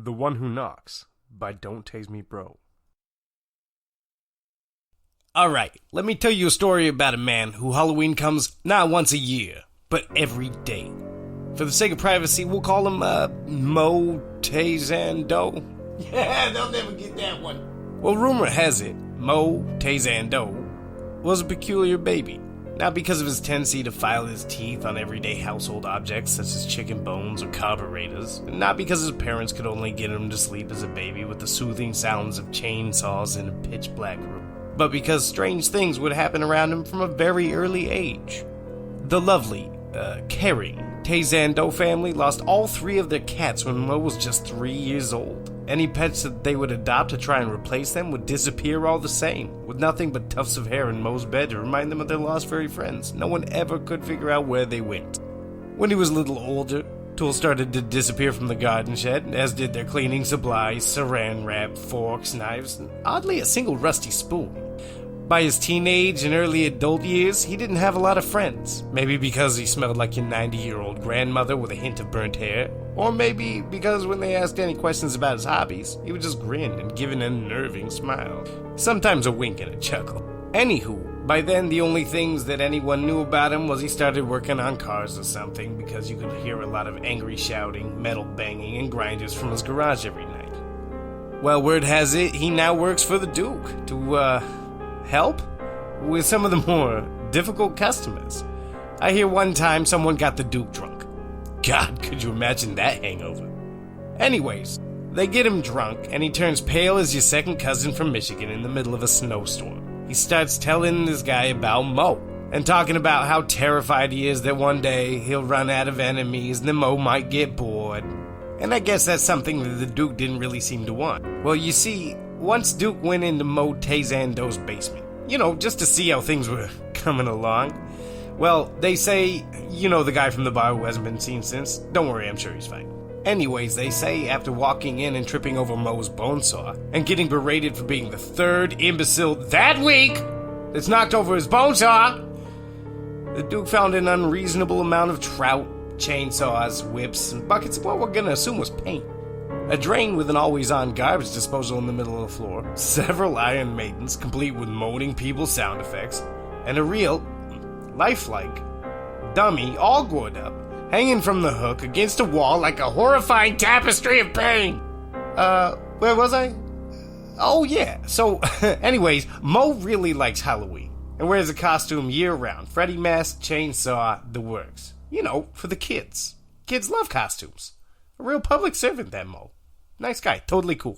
The One Who Knocks by Dntazemebr0. Alright, let me tell you a story about a man who Halloween comes not once a year, but every day. For the sake of privacy, we'll call him, Dntazemebr0. Yeah, they'll never get that one. Well, rumor has it, Dntazemebr0 was a peculiar baby. Not because of his tendency to file his teeth on everyday household objects such as chicken bones or carburetors, and not because his parents could only get him to sleep as a baby with the soothing sounds of chainsaws in a pitch-black room, but because strange things would happen around him from a very early age. The lovely, caring Dntazemebr0 family lost all three of their cats when Mo was just 3 years old. Any pets that they would adopt to try and replace them would disappear all the same, with nothing but tufts of hair in Mo's bed to remind them of their lost furry friends. No one ever could figure out where they went. When he was a little older, tools started to disappear from the garden shed, as did their cleaning supplies, saran wrap, forks, knives, and oddly a single rusty spoon. By his teenage and early adult years, he didn't have a lot of friends. Maybe because he smelled like your 90-year-old grandmother with a hint of burnt hair. Or maybe because when they asked any questions about his hobbies, he would just grin and give an unnerving smile. Sometimes a wink and a chuckle. Anywho, by then the only things that anyone knew about him was he started working on cars or something, because you could hear a lot of angry shouting, metal banging, and grinders from his garage every night. Well, word has it, he now works for the Duke to, help with some of the more difficult customers. I hear one time someone got the Duke drunk. God, could you imagine that hangover? Anyways, they get him drunk, and he turns pale as your second cousin from Michigan in the middle of a snowstorm. He starts telling this guy about Mo, and talking about how terrified he is that one day he'll run out of enemies and then Mo might get bored. And I guess that's something that the Duke didn't really seem to want. Well, you see, once Duke went into Dntazemebr0's basement, just to see how things were coming along. Well, they say, the guy from the bar who hasn't been seen since. Don't worry, I'm sure he's fine. Anyways, they say after walking in and tripping over Mo's bone saw, and getting berated for being the third imbecile that week that's knocked over his bone saw, the Duke found an unreasonable amount of trout, chainsaws, whips, and buckets of what we're gonna assume was paint. A drain with an always-on garbage disposal in the middle of the floor, several Iron Maidens complete with moaning people sound effects, and a real, lifelike, dummy all gored up, hanging from the hook against a wall like a horrifying tapestry of pain. Where was I? Oh yeah, so anyways, Mo really likes Halloween, and wears a costume year-round. Freddy mask, chainsaw, the works. For the kids. Kids love costumes. A real public servant, that Mo. Nice guy, totally cool.